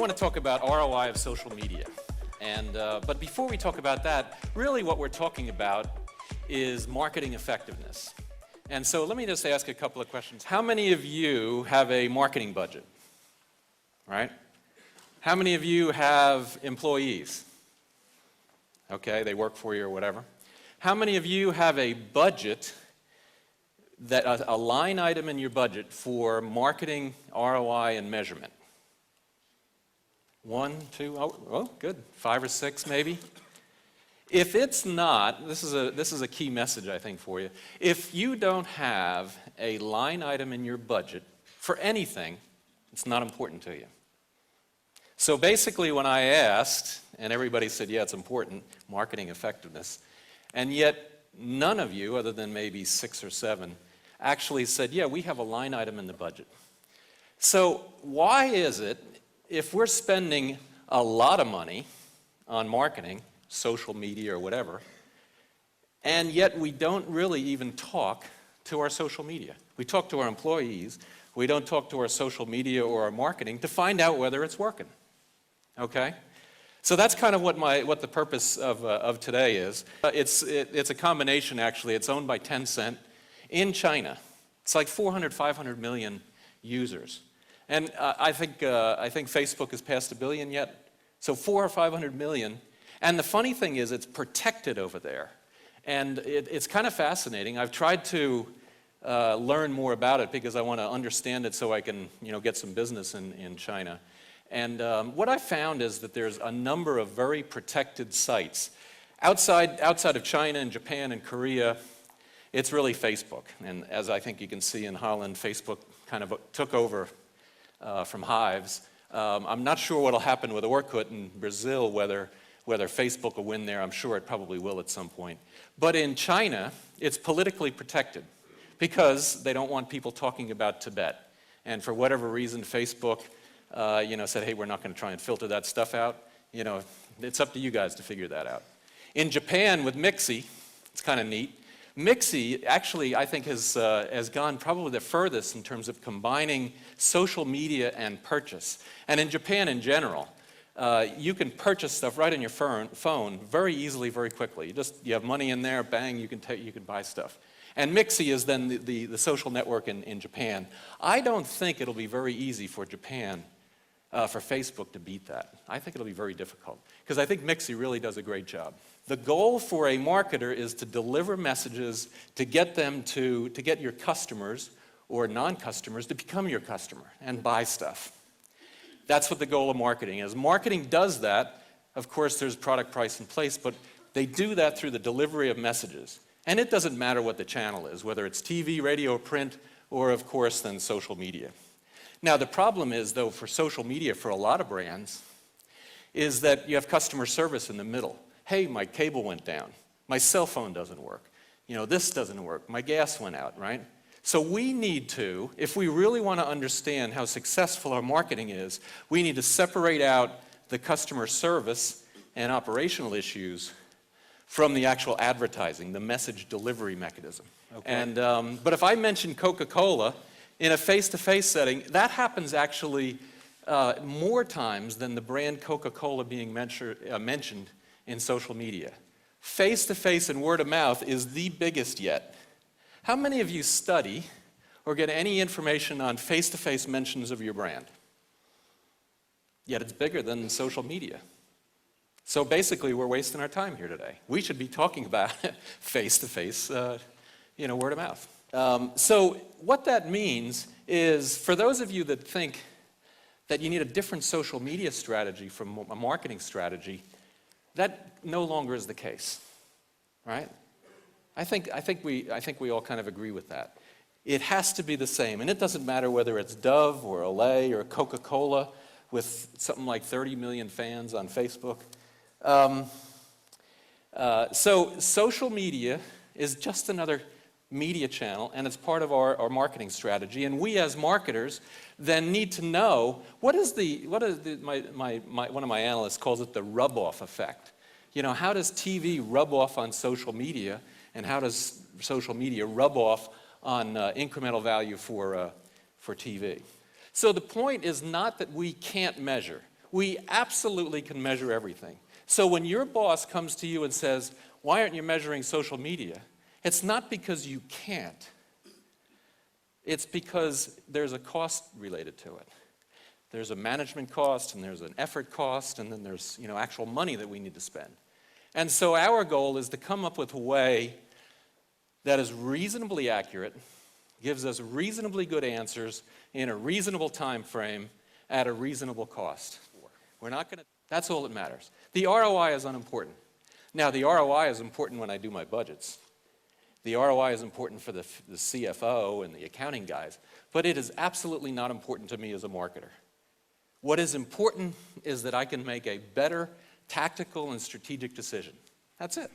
want to talk about ROI of social media. But before we talk about that, really what we're talking about is marketing effectiveness. And so let me just ask a couple of questions. How many of you have a marketing budget? Right? How many of you have employees? Okay, they work for you or whatever. How many of you have a budget, a line item in your budget for marketing ROI and measurement? 1, 2, oh, good. 5 or 6 maybe. If it's not, this is a key message I think for you. If you don't have a line item in your budget for anything, it's not important to you. So basically when I asked, and everybody said, yeah, it's important, marketing effectiveness, and yet none of you, other than maybe 6 or 7, actually said, yeah, we have a line item in the budget. So why is it, if we're spending a lot of money on marketing, social media or whatever, and yet we don't really even talk to our social media? We talk to our employees, we don't talk to our social media or our marketing to find out whether it's working. Okay? So that's kind of what the purpose of today is. It's a combination, actually. It's owned by Tencent in China. It's like 400, 500 million users. And I think Facebook has passed 1 billion yet. So 400 or 500 million. And the funny thing is it's protected over there. And it's kind of fascinating. I've tried to learn more about it because I want to understand it so I can get some business in China. And what I found is that there's a number of very protected sites. Outside of China and Japan and Korea, it's really Facebook. And as I think you can see in Holland, Facebook kind of took over from Hives. I'm not sure what will happen with Orkut in Brazil, whether Facebook will win there. I'm sure it probably will at some point. But in China, it's politically protected because they don't want people talking about Tibet. And for whatever reason, Facebook said, hey, we're not going to try and filter that stuff out. It's up to you guys to figure that out. In Japan with Mixi, it's kind of neat. Mixi actually, I think, has gone probably the furthest in terms of combining social media and purchase. And in Japan in general, you can purchase stuff right on your phone very easily, very quickly. You have money in there, bang, you can buy stuff. And Mixi is then the social network in Japan. I don't think it'll be very easy for Japan, for Facebook to beat that. I think it'll be very difficult because I think Mixi really does a great job. The goal for a marketer is to deliver messages to get your customers or non-customers to become your customer and buy stuff. That's what the goal of marketing is. Marketing does that. Of course, there's product, price, and place, but they do that through the delivery of messages. And it doesn't matter what the channel is, whether it's TV, radio, print, or of course then social media. Now the problem is, though, for social media for a lot of brands, is that you have customer service in the middle. Hey, my cable went down. My cell phone doesn't work. This doesn't work. My gas went out, right? So we need to, if we really want to understand how successful our marketing is, we need to separate out the customer service and operational issues from the actual advertising, the message delivery mechanism. Okay. But if I mention Coca-Cola in a face-to-face setting, that happens actually more times than the brand Coca-Cola being mentioned in social media. Face-to-face and word of mouth is the biggest yet. How many of you study or get any information on face-to-face mentions of your brand? Yet it's bigger than social media. So basically, we're wasting our time here today. We should be talking about face-to-face, word of mouth. So what that means is, for those of you that think that you need a different social media strategy from a marketing strategy, that no longer is the case, right? I think we all kind of agree with that. It has to be the same, and it doesn't matter whether it's Dove or Olay or Coca-Cola with something like 30 million fans on Facebook. So social media is just another media channel, and it's part of our marketing strategy. And we as marketers then need to know one of my analysts calls it the rub-off effect. How does TV rub off on social media, and how does social media rub off on incremental value for TV? So the point is not that we can't measure. We absolutely can measure everything. So when your boss comes to you and says, why aren't you measuring social media? It's not because you can't. It's because there's a cost related to it. There's a management cost, and there's an effort cost, and then there's actual money that we need to spend. And so our goal is to come up with a way that is reasonably accurate, gives us reasonably good answers in a reasonable time frame at a reasonable cost. We're not going to, that's all that matters. The ROI is unimportant. Now, the ROI is important when I do my budgets. The ROI is important for the CFO and the accounting guys, but it is absolutely not important to me as a marketer. What is important is that I can make a better tactical and strategic decision. That's it.